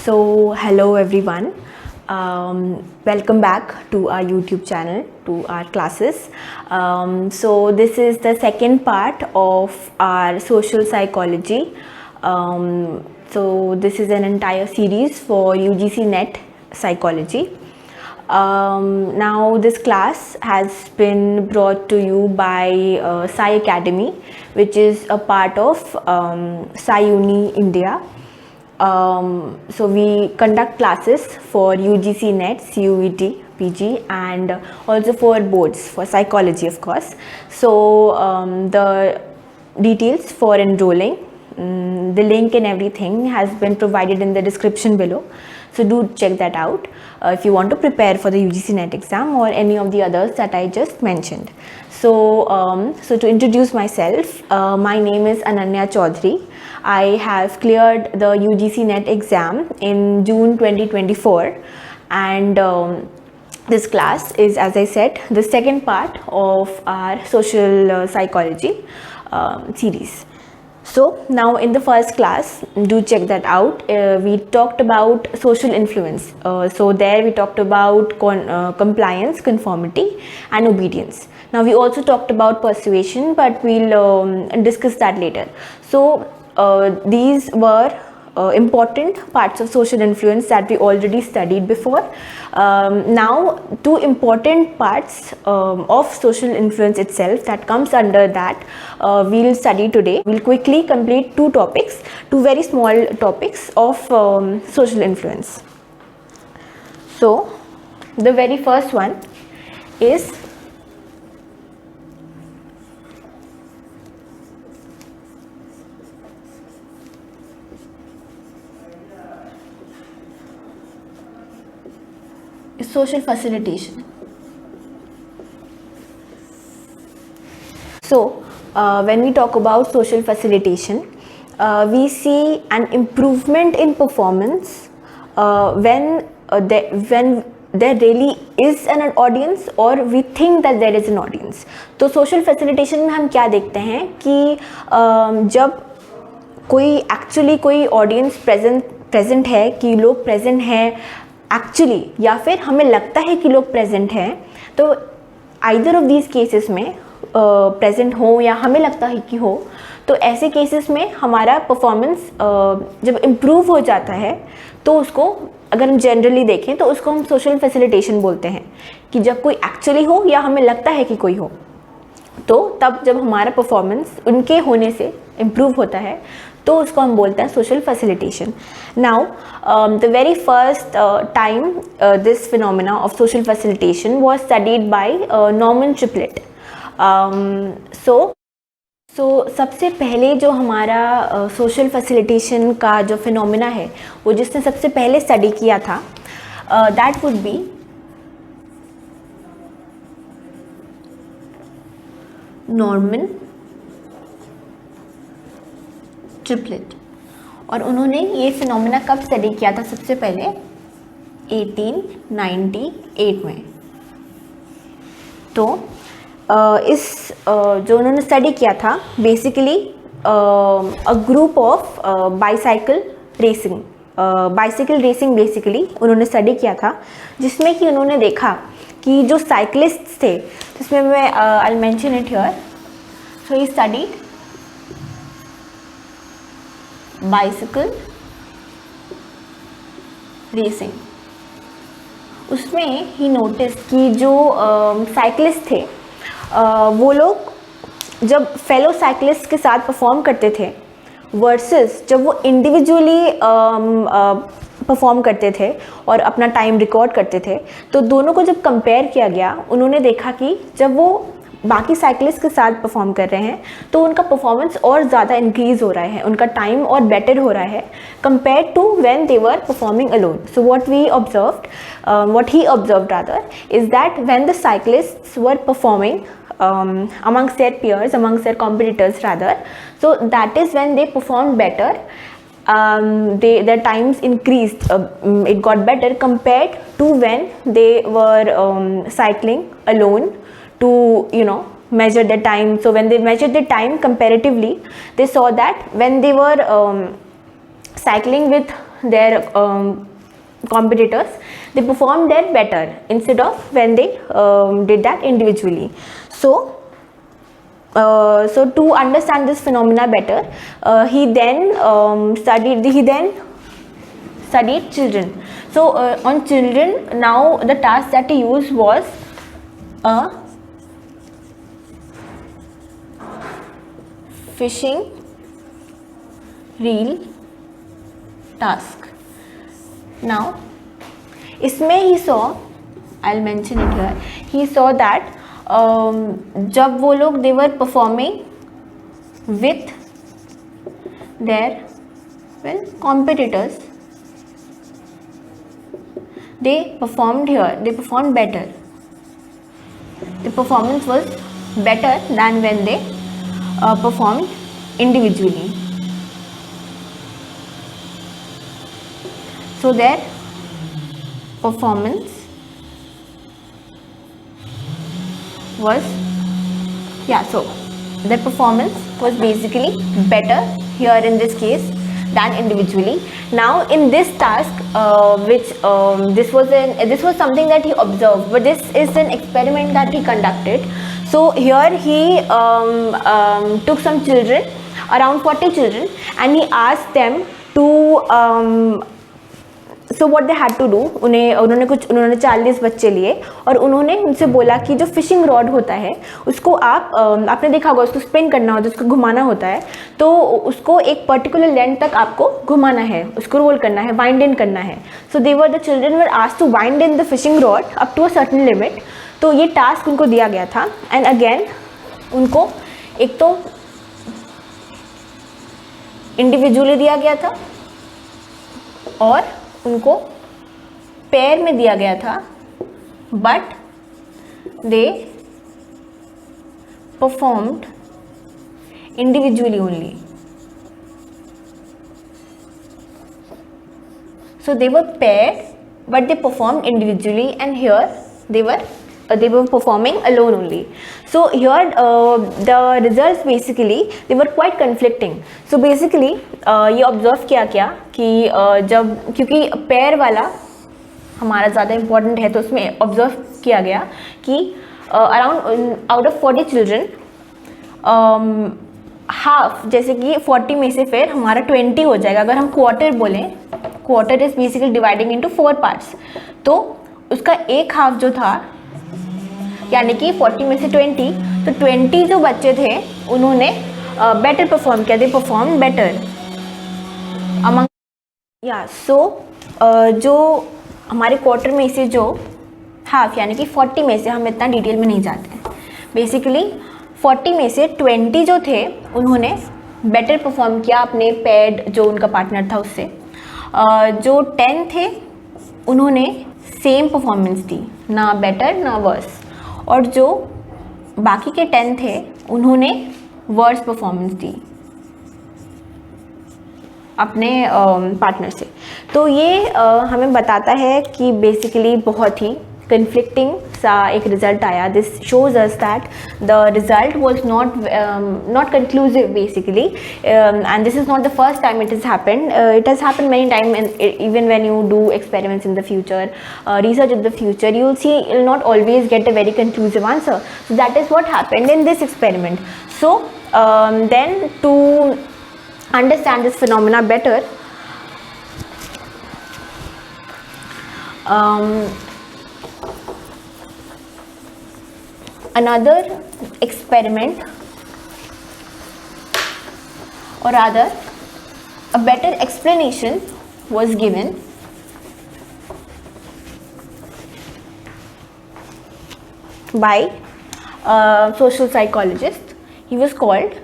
Hello everyone. Welcome back to our YouTube channel, to our classes. This is the second part of our social psychology. This is an entire series for UGC NET psychology. Now this class has been brought to you by Sai Academy, which is a part of Sai Uni India. So we conduct classes for UGC NET, CUET, PG, and also for boards, for psychology of course. So the details for enrolling, the link and everything has been provided in the description below. So do check that out if you want to prepare for the UGC NET exam or any of the others that I just mentioned. So to introduce myself, my name is Ananya Chaudhary. I have cleared the UGC NET exam in June 2024, and this class is, as I said, the second part of our social psychology series. So now in the first class, do check that out. We talked about social influence. So there we talked about compliance, conformity, and obedience. Now we also talked about persuasion, but we'll discuss that later. So these were important parts of social influence that we already studied before. Now two important parts of social influence itself that comes under that we'll study today. We'll quickly complete two very small topics of social influence. So the very first one is social facilitation. So when we talk about social facilitation, we see an improvement in performance when there really is an audience or we think that there is an audience. तो social facilitation में हम क्या देखते हैं कि जब कोई audience present है, कि लोग present हैं एक्चुअली, या फिर हमें लगता है कि लोग प्रेजेंट हैं, तो आइदर ऑफ दीज केसेस में प्रेजेंट हो या हमें लगता है कि हो, तो ऐसे केसेस में हमारा परफॉर्मेंस जब इम्प्रूव हो जाता है तो उसको, अगर हम जनरली देखें तो उसको हम सोशल फैसिलिटेशन बोलते हैं, कि जब कोई एक्चुअली हो या हमें लगता है कि कोई हो, तो तब जब हमारा परफॉर्मेंस उनके होने से इम्प्रूव होता है तो उसको हम बोलते हैं social facilitation. Now the very first time this phenomena of social facilitation was studied by Norman Triplett. So सबसे पहले जो हमारा सोशल फैसिलिटेशन का जो फिनोमेना है वो जिसने सबसे पहले स्टडी किया था, that would B Norman triplet. और उन्होंने ये फिनोमेना कब स्टडी किया था? सबसे पहले 1898 में. तो इस जो उन्होंने स्टडी किया था, basically a group of bicycle racing basically उन्होंने स्टडी किया था, जिसमें कि उन्होंने देखा कि जो साइकिलिस्ट थे, जिसमें मैं I mention it here. So he studied bicycle racing. उसमें ही नोटिस कि जो साइकिलिस्ट थे वो लोग जब फेलो साइकिलिस्ट के साथ परफॉर्म करते थे वर्सेस जब वो इंडिविजुअली परफॉर्म करते थे और अपना टाइम रिकॉर्ड करते थे, तो दोनों को जब कंपेयर किया गया, उन्होंने देखा कि जब वो बाकी साइकिलिस्ट के साथ परफॉर्म कर रहे हैं तो उनका परफॉर्मेंस और ज़्यादा इंक्रीज़ हो रहा है, उनका टाइम और बेटर हो रहा है compare to when they were performing alone. So what he observed rather is that when the cyclists were performing amongst their peers, amongst their competitors rather, so that is when they performed better. Their times increased, it got better compared to when they were cycling alone to measure their time. So when they measured the time comparatively, they saw that when they were cycling with their competitors, they performed that better instead of when they did that individually. So to understand this phenomena better, he then studied children. So on children, now the task that he used was a fishing reel task. Now इसमें he saw, I'll mention it here, he saw that जब वो लोग they were performing with their competitors, they performed better. The performance was better than when they performed individually. So their performance was basically better here in this case than individually. Now in this task, this was something that he observed, but this is an experiment that he conducted. So here he took some children, around 40 children, and he asked them to so what they had to do, उन्होंने 40 बच्चे लिए और उन्होंने उनसे बोला कि जो fishing rod होता है उसको आपने देखा होगा, उसको स्पिन करना होता है, उसको घुमाना होता है, तो उसको एक पर्टिकुलर लेंथ तक आपको घुमाना है, उसको रोल करना है, वाइंड इन करना है. So the children were asked to wind in the fishing rod up to a certain limit. तो ये टास्क उनको दिया गया था. एंड अगेन उनको एक तो इंडिविजुअली दिया गया था और उनको पेयर में दिया गया था, but they performed individually only. So they were paired, but they performed individually, and here they were performing alone only. So here the results basically they were quite conflicting. So basically ये observe किया कि जब क्योंकि pair वाला हमारा ज़्यादा important है, तो उसमें observe किया गया कि around out of 40 children half, जैसे कि 40 में से फिर हमारा 20 हो जाएगा. अगर हम क्वार्टर बोलें, quarter is basically dividing into 4 parts, तो उसका एक हाफ जो था, यानी कि 40 में से 20, तो 20 जो बच्चे थे उन्होंने बेटर परफॉर्म किया. दे परफॉर्म बेटर अमंग जो हमारे क्वार्टर में से जो हाफ, यानी कि 40 में से, हम इतना डिटेल में नहीं जाते हैं, बेसिकली 40 में से 20 जो थे उन्होंने बेटर परफॉर्म किया अपने पेड जो उनका पार्टनर था उससे. जो 10 थे उन्होंने सेम परफॉर्मेंस दी, ना बेटर ना वर्स, और जो बाकी के 10 थे उन्होंने वर्स परफॉर्मेंस दी अपने पार्टनर से. तो ये हमें बताता है कि बेसिकली बहुत ही conflicting सा एक रिजल्ट आया. This shows us that the result was not conclusive basically, and this is not the first time it has happened. It has happened many times, and even when you do experiments in the future, research in the future, you will see you will not always get a very conclusive answer. So that is what happened in this experiment. So then to understand this phenomena better, another experiment, or rather a better explanation was given by a social psychologist. He was called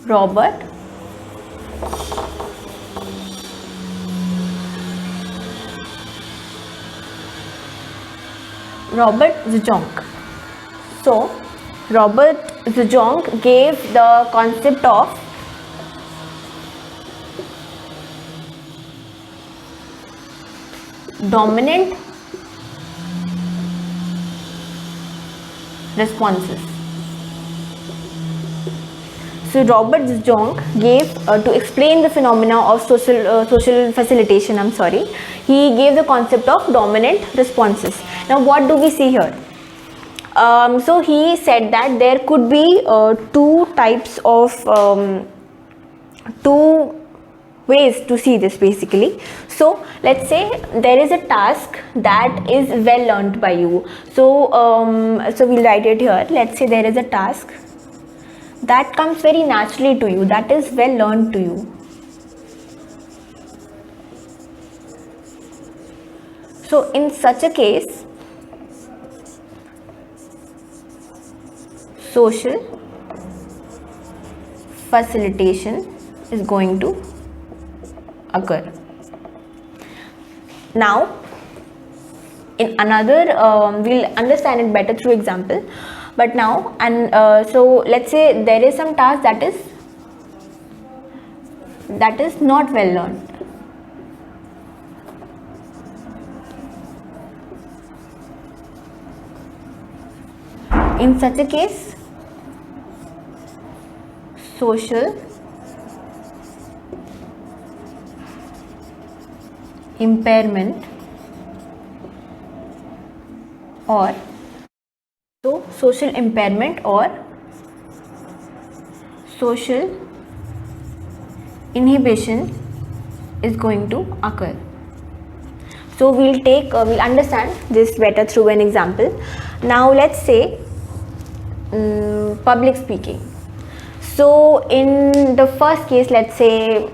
Robert Zajonc. So Robert Zajonc gave the concept of dominant responses. So So Robert Jong gave to explain the phenomena of social facilitation. He gave the concept of dominant responses. Now, what do we see here? So he said that there could be two types of two ways to see this basically. So let's say there is a task that is well learned by you. So we'll write it here. Let's say there is a task that comes very naturally to you, that is well learned to you. So in such a case, social facilitation is going to occur. Now in another, we'll understand it better through example, but now so let's say there is some task that is not well learned. In such a case, social impairment or social impairment or social inhibition is going to occur. So we'll understand this better through an example. Now let's say public speaking. So in the first case, let's say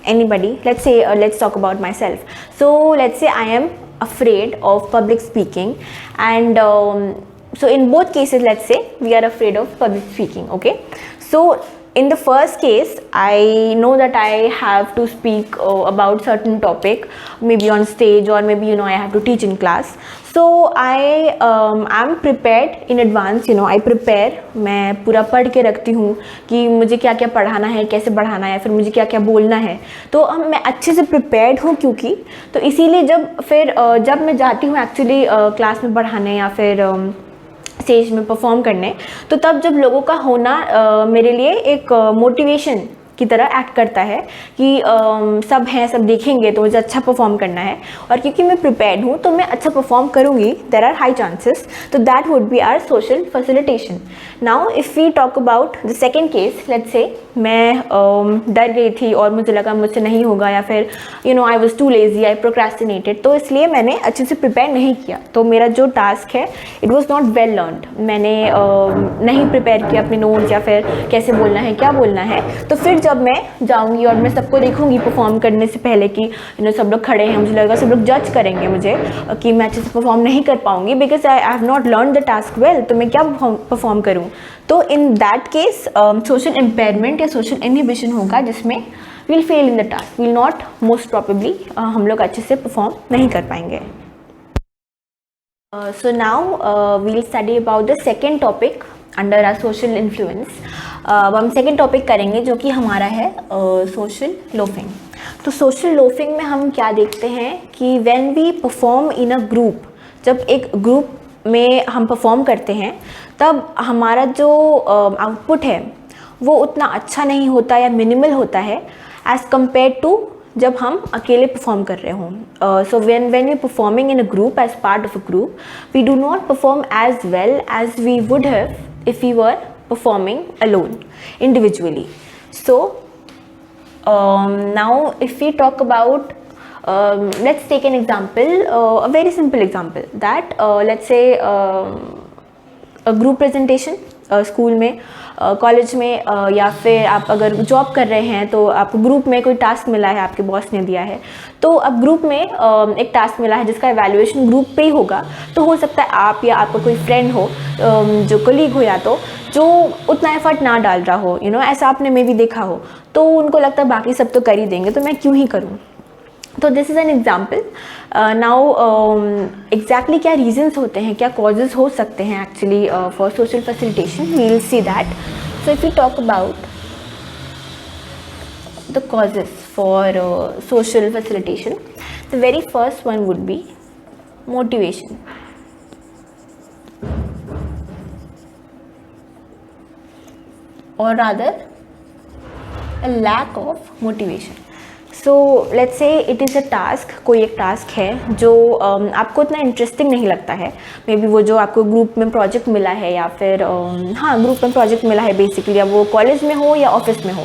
anybody, let's say let's talk about myself. So let's say I am afraid of public speaking, and so in both cases, let's say we are afraid of public speaking. Okay, so in the first case, I know that I have to speak about certain topic, maybe on stage, or maybe I have to teach in class. So I am prepared in advance. I prepare, मैं पूरा पढ़ के रखती हूँ कि मुझे क्या क्या पढ़ाना है, कैसे पढ़ाना है, फिर मुझे क्या क्या बोलना है. तो मैं अच्छे से प्रिपेयर्ड हूँ, क्योंकि तो इसीलिए जब मैं जाती हूँ एक्चुअली क्लास में पढ़ाने या फिर स्टेज में परफॉर्म करने, तो तब जब लोगों का होना मेरे लिए एक मोटिवेशन की तरह एक्ट करता है कि सब हैं, सब देखेंगे तो मुझे अच्छा परफॉर्म करना है, और क्योंकि मैं प्रिपेयर्ड हूँ तो मैं अच्छा परफॉर्म करूँगी, देयर आर हाई चांसेस. तो that would be our social facilitation. Now if we talk about the second case, let's say मैं डर गई थी और मुझे लगा मुझसे नहीं होगा, या फिर आई वॉज टू लेजी, आई प्रोक्रेस्टिनेटेड, तो इसलिए मैंने अच्छे से प्रिपेयर नहीं किया. तो मेरा जो टास्क है it was not well learned. मैंने नहीं प्रिपेयर किया अपने नोट्स, या फिर कैसे बोलना है, क्या बोलना है. तो फिर जब मैं जाऊंगी और मैं सबको देखूंगी परफॉर्म करने से पहले कि सब लोग खड़े हैं, मुझे लगेगा सब लोग जज करेंगे मुझे कि मैं अच्छे से परफॉर्म नहीं कर पाऊंगी, because I have not learn the task well. तो मैं क्या परफॉर्म करूं. तो in that case social impairment या सोशल इनहिबिशन होगा, जिसमें will fail in the task, will not, most probably हम लोग अच्छे से परफॉर्म नहीं कर पाएंगे. So now we'll study about the second topic under our social influence. अब हम सेकेंड टॉपिक करेंगे जो कि हमारा है सोशल लोफिंग. तो सोशल लोफिंग में हम क्या देखते हैं कि when we perform in a group, जब एक ग्रुप में हम परफॉर्म करते हैं तब हमारा जो आउटपुट है वो उतना अच्छा नहीं होता या मिनिमल होता है एज़ कम्पेयर टू जब हम अकेले परफॉर्म कर रहे हों. So when we performing in a group as part of a group, we do not perform as well as we would have if we were performing alone, individually. So now if we talk about let's take an example, a very simple example, that let's say a group presentation school में, college में, या फिर आप अगर job कर रहे हैं तो आपको ग्रुप में कोई टास्क मिला है, आपके बॉस ने दिया है, तो अब ग्रुप में एक टास्क मिला है जिसका एवैल्यूएशन ग्रुप पे ही होगा. तो हो सकता है आप या आपका कोई फ्रेंड हो, जो कलीग हो, या तो जो उतना एफर्ट ना डाल रहा हो, ऐसा आपने मे भी देखा हो, तो उनको लगता है बाकी सब तो कर ही देंगे तो मैं क्यों ही करूँ. तो this is an example. Now exactly क्या रीजंस होते हैं, क्या कॉजेज़ हो सकते हैं actually for social facilitation, we will see that. So if you talk about the causes for social facilitation, the very first one would be motivation. or rather a lack of motivation. So let's say it is a task, कोई एक task है जो आपको इतना interesting नहीं लगता है, may be वो जो आपको ग्रुप में प्रोजेक्ट मिला है या फिर हाँ ग्रुप में प्रोजेक्ट मिला है बेसिकली, या वो कॉलेज में हो या ऑफिस में हो,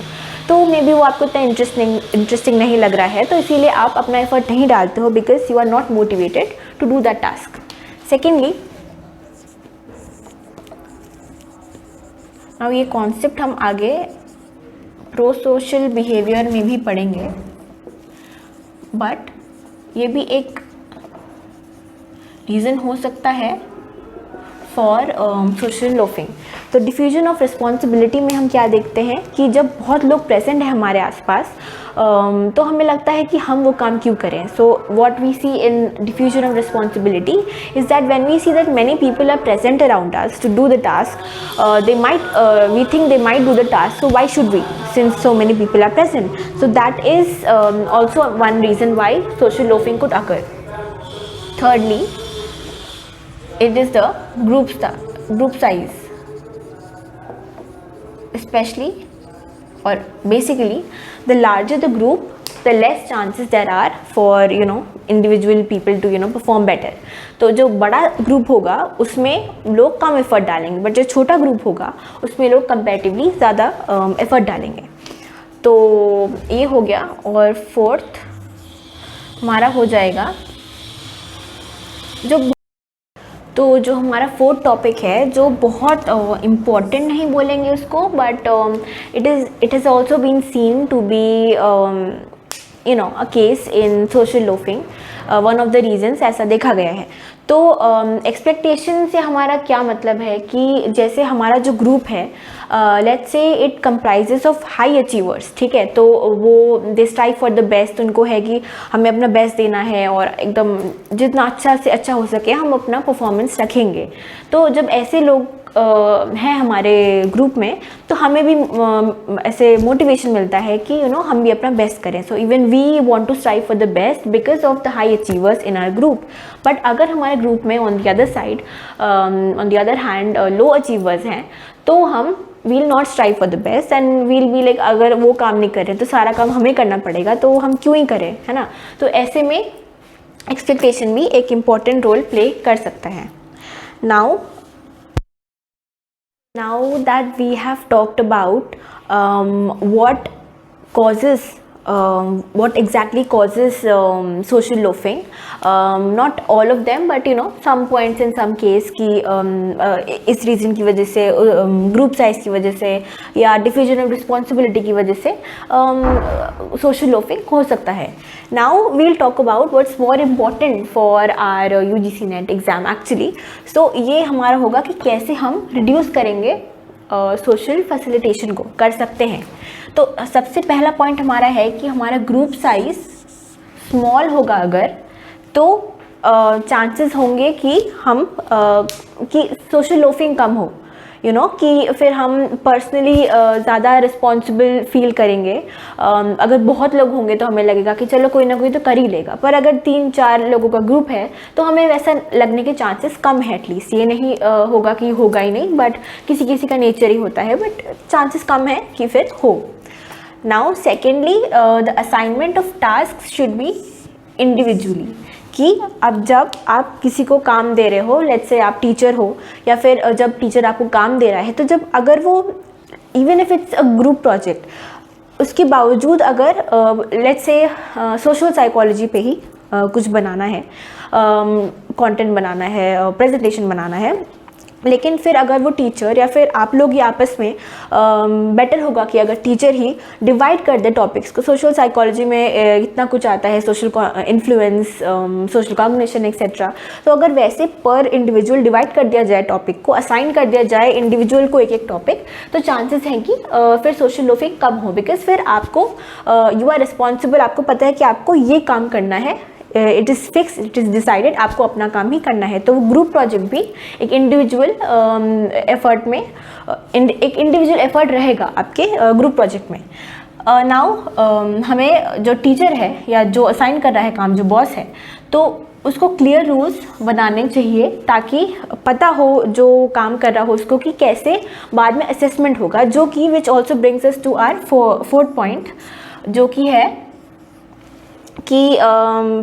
तो मे बी वो आपको इतना इंटरेस्टिंग नहीं लग रहा है, तो इसीलिए आप अपना एफर्ट नहीं डालते हो because you are not motivated to do that task. Secondly, अब ये कॉन्सेप्ट हम आगे प्रो सोशल बिहेवियर में भी पढ़ेंगे, बट ये भी एक रीज़न हो सकता है फॉर सोशल लोफिंग. तो डिफ्यूजन ऑफ रिस्पॉन्सिबिलिटी में हम क्या देखते हैं कि जब बहुत लोग प्रेजेंट हैं हमारे आसपास, तो हमें लगता है कि हम वो काम क्यों करें. So what we see in diffusion of responsibility is that when we see that many people are present around us to do the task, they might we think they might do the task, so why should we, since so many people are present. So that is also one reason why social loafing could occur. Thirdly, it is the group size, especially or basically the larger the group, the less chances there are for individual people to perform better. तो जो बड़ा group होगा उसमें लोग कम effort डालेंगे, but जो छोटा group होगा उसमें लोग कंपैरेटिवली ज़्यादा एफर्ट डालेंगे. तो ये हो गया. और फोर्थ हमारा हो जाएगा जो हमारा फोर्थ टॉपिक है, जो बहुत इम्पॉर्टेंट नहीं बोलेंगे उसको, but it has also been seen to be a case in social loafing. One of the reasons ऐसा देखा गया है. तो एक्सपेक्टेशन से हमारा क्या मतलब है कि जैसे हमारा जो ग्रुप है, let's say it comprises of high achievers, ठीक है, तो वो दे स्ट्राइव फॉर द बेस्ट, उनको है कि हमें अपना बेस्ट देना है और एकदम जितना अच्छा से अच्छा हो सके हम अपना परफॉर्मेंस रखेंगे. तो जब ऐसे लोग हैं हमारे ग्रुप में, तो हमें भी ऐसे मोटिवेशन मिलता है कि हम भी अपना बेस्ट करें. So even we want to strive for the best because of the high achievers in our group. But अगर हमारे ग्रुप में on the other hand low achievers हैं, तो हम we'll not strive for the best and we'll be like अगर वो काम नहीं कर रहे तो सारा काम हमें करना पड़ेगा, तो हम क्यों ही करें, है ना. तो ऐसे में एक्सपेक्टेशन भी एक इम्पॉर्टेंट रोल प्ले कर सकता है. Now that we have talked about what exactly causes social loafing, not all of them, but some points in some case कि इस रीज़न की वजह से, ग्रुप साइज की वजह से या डिफ्यूजन ऑफ रिस्पॉन्सिबिलिटी की वजह से social loafing हो सकता है. Now we'll talk about what's more important for our UGC NET exam actually. So ये हमारा होगा कि कैसे हम रिड्यूस करेंगे सोशल फैसिलिटेशन को कर सकते हैं. तो सबसे पहला पॉइंट हमारा है कि हमारा ग्रुप साइज स्मॉल होगा अगर, तो चांसेस होंगे कि हम कि सोशल लोफिंग कम हो, कि फिर हम पर्सनली ज़्यादा रिस्पॉन्सिबल फील करेंगे. अगर बहुत लोग होंगे तो हमें लगेगा कि चलो कोई ना कोई तो कर ही लेगा, पर अगर 3-4 लोगों का ग्रुप है तो हमें वैसा लगने के चांसेस कम है. एटलीस्ट ये नहीं होगा कि होगा ही नहीं, बट किसी किसी का नेचर ही होता है, बट चांसेस कम है कि फिर हो. Now secondly, the assignment of task should be individually, कि अब जब आप किसी को काम दे रहे हो, लेट्स से आप टीचर हो या फिर जब टीचर आपको काम दे रहा है, तो जब अगर वो even if it's a group project, उसके बावजूद अगर लेट्स से सोशल साइकोलॉजी पे ही कुछ बनाना है, कंटेंट बनाना है, प्रेजेंटेशन बनाना है, लेकिन फिर अगर वो टीचर या फिर आप लोग ही आपस में बेटर होगा कि अगर टीचर ही डिवाइड कर दे टॉपिक्स को. सोशल साइकोलॉजी में इतना कुछ आता है, social influence, social cognition etcetera. तो अगर वैसे पर इंडिविजुअल डिवाइड कर दिया जाए, टॉपिक को असाइन कर दिया जाए इंडिविजुअल को एक टॉपिक, तो चांसेस हैं कि फिर सोशल लोफिंग कम हो, बिकॉज फिर आपको यू आर रिस्पॉन्सिबल, आपको पता है कि आपको ये काम करना है, it is fix, it is decided, आपको अपना काम ही करना है. तो वो ग्रुप प्रोजेक्ट भी एक इंडिविजुअल एफर्ट में एक इंडिविजुअल एफर्ट रहेगा आपके ग्रुप प्रोजेक्ट में. नाउ हमें जो टीचर है या जो असाइन कर रहा है काम, जो बॉस है, तो उसको क्लियर रूल्स बनाने चाहिए ताकि पता हो जो काम कर रहा हो उसको कि कैसे बाद में असेसमेंट होगा, जो कि which also brings us to our fourth point, जो कि है कि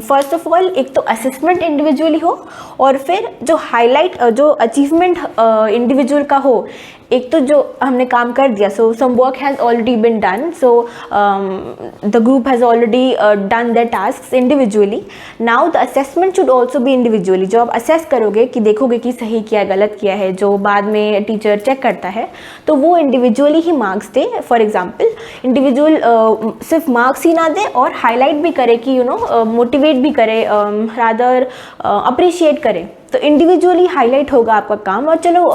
फर्स्ट ऑफ ऑल एक तो असेसमेंट इंडिविजुअली हो, और फिर जो हाईलाइट जो अचीवमेंट इंडिविजुअल का हो। एक तो जो हमने काम कर दिया, so some work has already been done, so the group has already done their tasks individually. Now the assessment should also be individually. जो आप असेस करोगे कि देखोगे कि सही किया गलत किया है, जो बाद में टीचर चेक करता है, तो वो individually he marks they. For example individual सिर्फ मार्क्स ही ना दे और हाईलाइट भी करे कि मोटिवेट भी करे, रादर अप्रिशिएट करे। तो इंडिविजुअली हाईलाइट होगा आपका काम। और चलो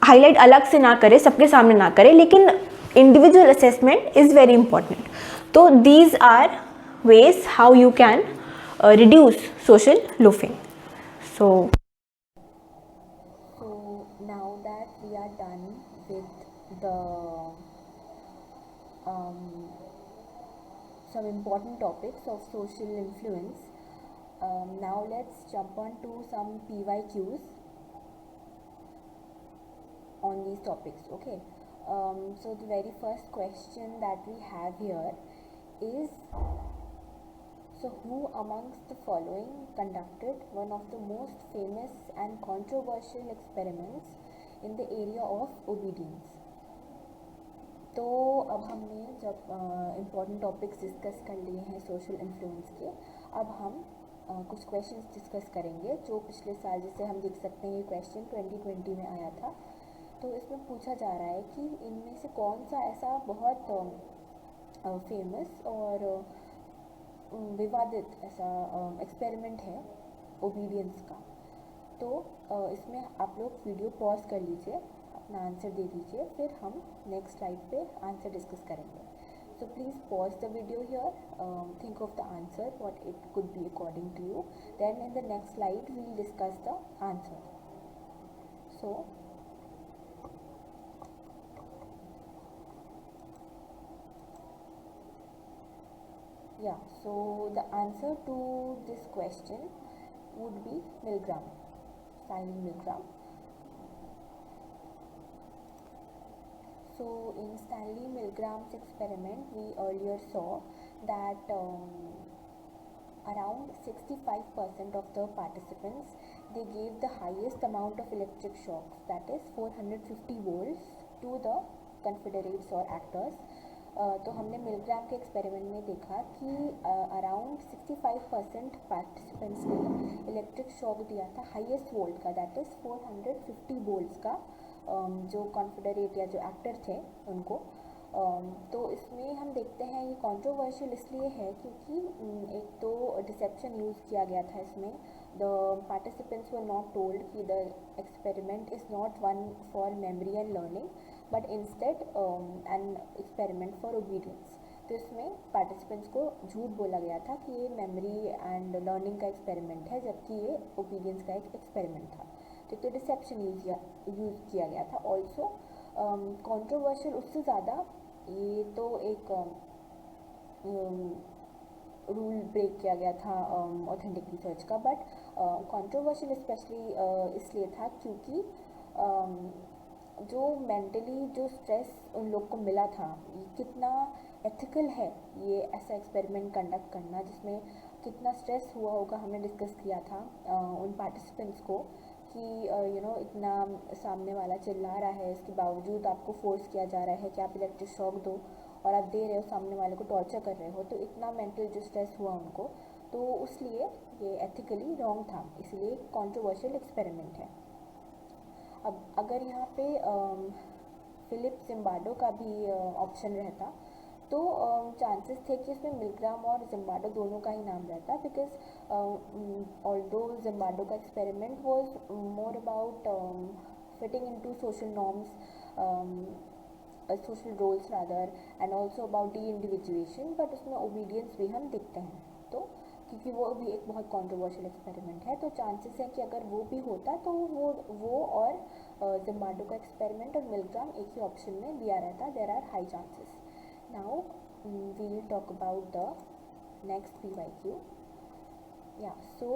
हाईलाइट अलग से ना करे, सबके सामने ना करे, लेकिन individual assessment is very important. तो these are ways how you can reduce social loafing. So now that we are done with the some important topics of social influence, now let's jump on to some PYQs on these topics. Okay, so the very first question that we have here is, so who amongst the following conducted one of the most famous and controversial experiments in the area of obedience? तो अब हमने जब important topics discuss कर लिए हैं social influence के, अब हम कुछ क्वेश्चंस डिस्कस करेंगे जो पिछले साल, जैसे हम देख सकते हैं ये क्वेश्चन 2020 में आया था। तो इसमें पूछा जा रहा है कि इनमें से कौन सा ऐसा बहुत फेमस और विवादित ऐसा एक्सपेरिमेंट है ओबीडियंस का। तो इसमें आप लोग वीडियो पॉज कर लीजिए, अपना आंसर दे दीजिए, फिर हम नेक्स्ट स्लाइड पे आंसर डिस्कस करेंगे। So please pause the video here, think of the answer what it could be according to you, then in the next slide we will discuss the answer. So yeah, so the answer to this question would be Milgram, Stanley Milgram. So in Stanley Milgram's experiment, we earlier saw that around 65% of the participants, they gave the highest amount of electric shocks, that is 450 volts, to the confederates or actors. तो हमने मिलग्राम के experiment में देखा कि around 65% participants ने electric shock दिया था highest volt का, दैट इज़ 450 वोल्ट्स का, जो कॉन्फेडरेट या जो एक्टर थे उनको। तो इसमें हम देखते हैं ये कंट्रोवर्शियल इसलिए है क्योंकि एक तो डिसेप्शन यूज़ किया गया था इसमें। The participants were not told कि the experiment is not one for memory and learning but instead an experiment for obedience. तो इसमें पार्टिसिपेंट्स को झूठ बोला गया था कि ये मेमोरी एंड लर्निंग का एक्सपेरिमेंट है, जबकि ये ओबीडियंस का एक एक्सपेरिमेंट था। तो डिसेप्शन यूज़ किया गया था। ऑल्सो कंट्रोवर्शियल उससे ज़्यादा, ये तो एक रूल ब्रेक किया गया था ऑथेंटिक रिसर्च का, बट कंट्रोवर्शियल स्पेशली इसलिए था क्योंकि जो मेंटली जो स्ट्रेस उन लोग को मिला था, ये कितना एथिकल है ये ऐसा एक्सपेरिमेंट कंडक्ट करना, जिसमें कितना स्ट्रेस हुआ होगा हमने डिस्कस किया था उन पार्टिसिपेंट्स को कि इतना सामने वाला चिल्ला रहा है, इसके बावजूद आपको फोर्स किया जा रहा है कि आप इलेक्ट्रिक शॉक दो और आप दे रहे हो, सामने वाले को टॉर्चर कर रहे हो, तो इतना मेंटल जो स्ट्रेस हुआ उनको, तो उसलिए ये एथिकली रॉन्ग था, इसलिए कंट्रोवर्शियल एक्सपेरिमेंट है। अब अगर यहाँ पे फिलिप जिम्बार्डो का भी ऑप्शन रहता तो चांसेस थे कि इसमें मिलग्राम और जिम्बार्डो दोनों का ही नाम रहता, बिकॉज ऑल्दो जिम्बार्डो का experiment was more about fitting into social norms, social roles rather, and also about deindividuation, but उसमें ओबीडियंस भी हम देखते हैं। तो क्योंकि वो भी एक बहुत कंट्रोवर्शियल एक्सपेरिमेंट है, तो चांसेस है कि अगर वो भी होता तो वो और जिम्बार्डो का एक्सपेरिमेंट और मिलग्राम एक ही ऑप्शन में दिया रहता, there are high chances. Now we will talk about the next PYQ. So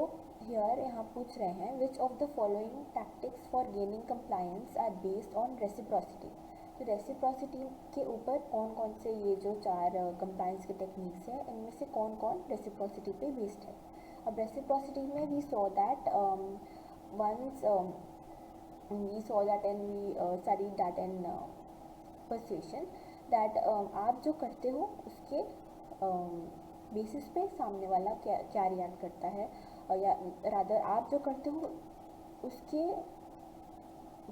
here यहाँ पूछ रहे हैं which of the following tactics for gaining compliance are based on reciprocity. तो रेसिप्रोसिटी के ऊपर कौन कौन से ये जो 4 कंप्लायंस के टेक्निक्स हैं इनमें से कौन कौन रेसिप्रोसिटी पे बेस्ड है. अब रेसिप्रोसिटी में we saw that once we saw that and we studied that in persuasion that आप जो करते हो उसके बेसिस पे सामने वाला क्या रिएक्ट करता है, या रादर आप जो करते हो उसके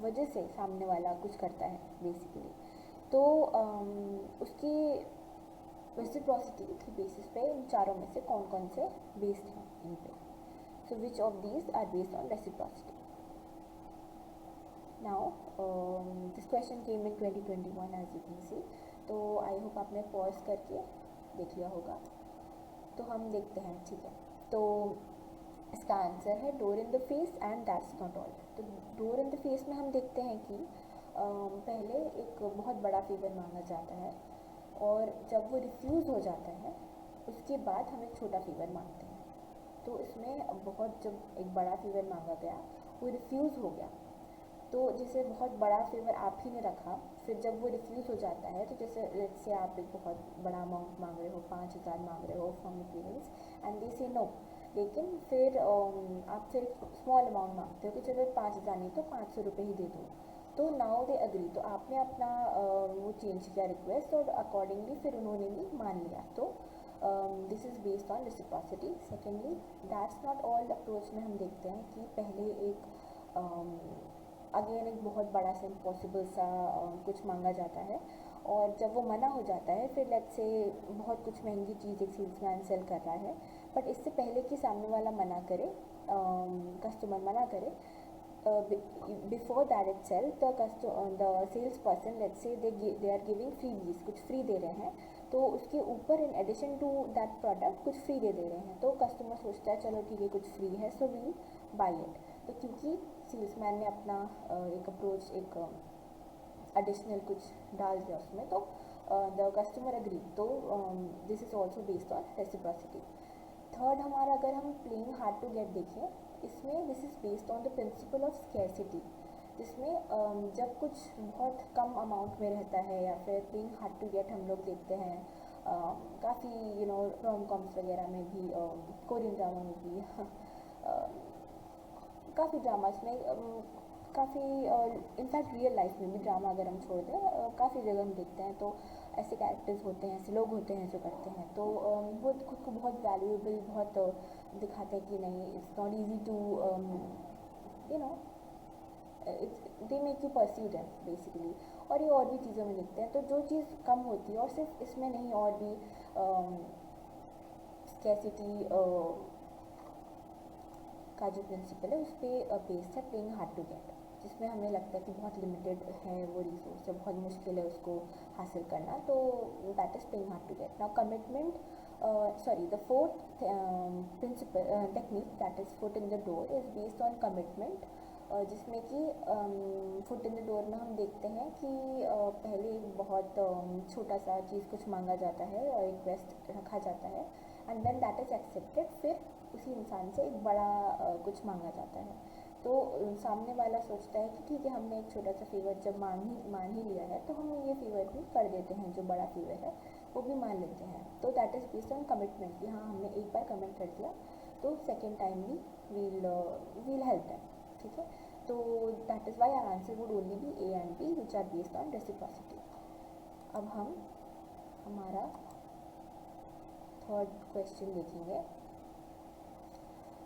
वजह से सामने वाला कुछ करता है बेसिकली. तो उसकी रेसिप्रोसिटी की बेसिस पे इन चारों में से कौन कौन से बेस्ड हैं इन पे. So which of these are based on reciprocity. Now this question came in 2021 as you can see. तो आई होप आपने पॉज करके देख लिया होगा. तो हम देखते हैं, ठीक है. तो इसका आंसर है door in the face and that's not all. तो डोर इन द फेस में हम देखते हैं कि पहले एक बहुत बड़ा फेवर मांगा जाता है और जब वो रिफ्यूज़ हो जाता है उसके बाद हम एक छोटा फेवर मांगते हैं. तो इसमें बहुत जब एक बड़ा फेवर मांगा गया वो रिफ्यूज़ हो गया, तो जैसे बहुत बड़ा फेवर आप ही ने रखा, फिर जब वो रिफ्यूज़ हो जाता है तो जैसे लेट्स से आप एक बहुत बड़ा अमाउंट मांग रहे हो, 5,000 मांग रहे हो from your parents and they से नो. लेकिन फिर आप फिर स्मॉल अमाउंट मांगते हो कि चलो 5,000 नहीं तो 500 रुपये ही दे दो. तो नाउ दे अग्री. तो आपने अपना वो चेंज किया रिक्वेस्ट और अकॉर्डिंगली फिर उन्होंने भी मान लिया. तो this is based on reciprocity. Secondly that's not all approach में हम देखते हैं कि पहले एक अगेन एक बहुत बड़ा सा इम्पॉसिबल सा कुछ मांगा जाता है और जब वो मना हो जाता है फिर लेट्स से बहुत कुछ महंगी चीज़ एक सेल्समैन सेल कर रहा है, बट इससे पहले कि सामने वाला मना करे, कस्टमर मना करे, before that it sell the sales person let's say they are giving freebies, कुछ फ्री दे रहे हैं. तो उसके ऊपर in addition to that product कुछ फ्री दे रहे हैं. तो कस्टमर सोचता है चलो ठीक है कुछ फ्री है सो वी बाई इट. तो क्योंकि सेल्समैन ने अपना एक अप्रोच एक एडिशनल कुछ डाल दिया उसमें, तो द कस्टमर अग्री. तो this is also based on reciprocity. Third हमारा अगर हम प्लेइंग हार्ड टू गेट देखें, इसमें this is based on the principle of scarcity. जिसमें जब कुछ बहुत कम अमाउंट में रहता है या फिर प्लेइंग हार्ड टू गेट हम लोग देखते हैं काफ़ी रोम कॉम्स वगैरह में भी, कोरियन ड्रामा में भी काफ़ी ड्रामास में, काफ़ी इनफैक्ट रियल लाइफ में भी ड्रामा अगर हम छोड़ दें काफ़ी जगह हम देखते हैं तो ऐसे कैरेक्टर्स होते हैं, ऐसे लोग होते हैं जो करते हैं. तो वो खुद को बहुत वैल्यूएबल बहुत दिखाते हैं कि नहीं it's not easy to they make you perceive them basically. और ये और भी चीज़ों में लिखते हैं. तो जो चीज़ कम होती है और सिर्फ इसमें नहीं और भी स्कैरसिटी का जो प्रिंसिपल है उस पर बेस्ड है प्लेइंग हार्ड टू गेट, जिसमें हमें लगता है कि बहुत लिमिटेड है वो रिसोर्स है, बहुत मुश्किल है उसको हासिल करना. तो that is playing hard to get. Now commitment, the fourth principle technique that is foot in the door is based on commitment, जिसमें कि फुट इन द डोर में हम देखते हैं कि पहले बहुत छोटा सा चीज़ कुछ मांगा जाता है और रिक्वेस्ट रखा जाता है and then that is accepted. फिर उसी इंसान से एक बड़ा कुछ मांगा जाता है. तो सामने वाला सोचता है कि ठीक है हमने एक छोटा सा फेवर जब मान ही लिया है तो हम ये फेवर भी कर देते हैं, जो बड़ा फेवर है वो भी मान लेते हैं. तो that is based on commitment कि हाँ हमने एक बार कमिट कर दिया तो सेकेंड टाइम भी वील हेल्प दैम. ठीक है. तो that is why our answer would only be A and B which are based on reciprocity. अब हम हमारा थर्ड क्वेश्चन देखेंगे.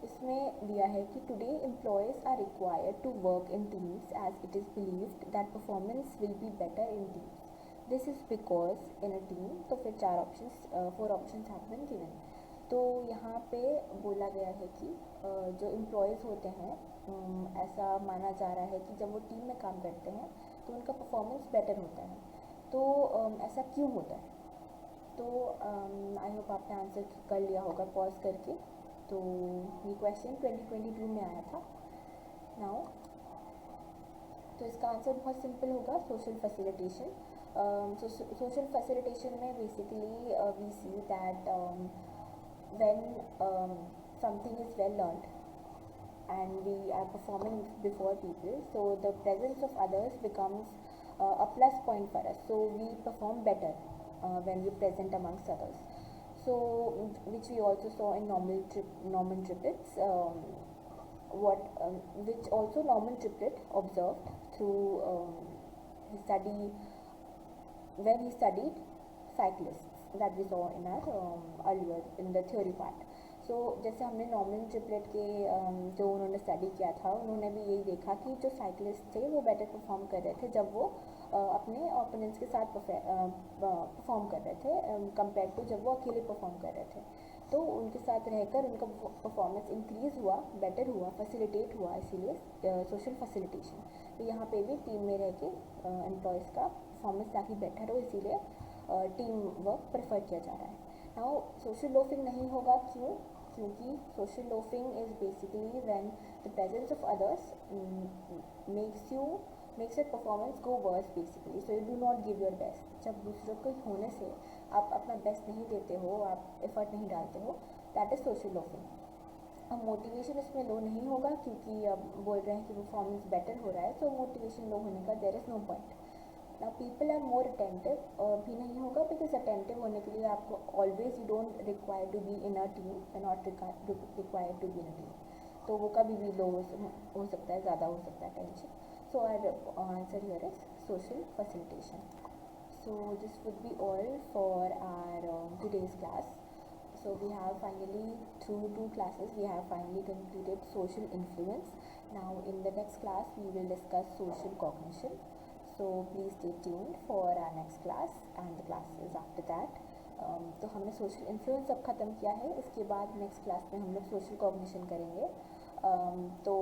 इसमें दिया है कि today employees are required to work in teams as it is believed that performance will be better in teams. This is because in a team. तो फिर 4 ऑप्शंस हैव बीन गिवन. तो यहाँ पे बोला गया है कि जो एम्प्लॉयज़ होते हैं ऐसा माना जा रहा है कि जब वो टीम में काम करते हैं तो उनका परफॉर्मेंस बेटर होता है. तो ऐसा क्यों होता है? तो आई होप आपने आंसर कर लिया होगा पॉज करके. तो ये क्वेश्चन 2022 में आया था. नाउ तो इसका आंसर बहुत सिंपल होगा, सोशल फैसिलिटेशन. Social facilitation में basically we see that when something is well learned and we are performing before people, so the presence of others becomes a plus point for us, so we perform better when we present amongst others. So which we also saw in Norman Trippet's which also Norman Trippet observed through his study when he studied cyclists that we saw in our earlier in the theory part. So जैसे हमने Norman triplet के जो उन्होंने study किया था, उन्होंने भी यही देखा कि जो साइकिलिस्ट थे वो बेटर परफॉर्म कर रहे थे जब वो अपने ओपोनेंट्स के साथ परफॉर्म कर रहे थे कंपेयर टू जब वो अकेले परफॉर्म कर रहे थे। तो उनके साथ रहकर उनका परफॉर्मेंस इंक्रीज़ हुआ, बेटर हुआ, फैसिलिटेट हुआ, इसीलिए सोशल फैसिलिटेशन। तो यहाँ पे भी टीम में रह के एम्प्लॉयज़ का परफॉर्मेंस ताकि बेटर हो, इसीलिए टीम वर्क प्रेफर किया जा रहा है। नाउ सोशल लोफिंग नहीं होगा, क्यों? क्योंकि social loafing is basically when the presence of others makes your performance go worse basically, so you do not give your best. जब दूसरों के होने से आप अपना बेस्ट नहीं देते हो, आप एफर्ट नहीं डालते हो, दैट इज़ सोशल लोफिंग। अब मोटिवेशन इसमें लो नहीं होगा क्योंकि अब बोल रहे हैं कि परफॉर्मेंस बेटर हो रहा है, तो मोटिवेशन लो होने का देयर इज़ नो पॉइंट। ना पीपल आर मोर अटेंटिव भी नहीं होगा, बिकॉज अटेंटिव होने के लिए आपको always you don't require to be in a team, not required to be in a team, तो वो कभी भी लो हो सकता है, ज़्यादा हो सकता है attention. So our answer here is social facilitation. So this would be all for our today's class. So we have finally, through 2 classes, we have finally completed social influence. Now in the next class we will discuss social cognition. So please stay tuned for our next class and the classes after that. तो हमने social influence अब ख़त्म किया है, इसके बाद next class में हम लोग सोशल कॉग्निशन करेंगे। तो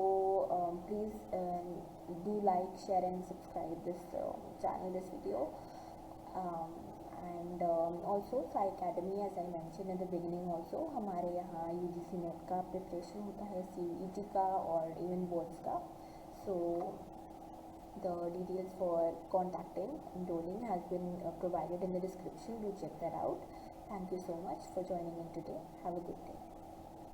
please do like, share and subscribe this channel, this video. And also Sai Academy, as I mentioned in the beginning also, हमारे यहाँ UGC नेट का प्रिपरेशन होता है, CET का और इवन बोर्ड्स का। So the details for contacting enrolling has been provided in the description. Do check that out. Thank you so much for joining in today. Have a good day.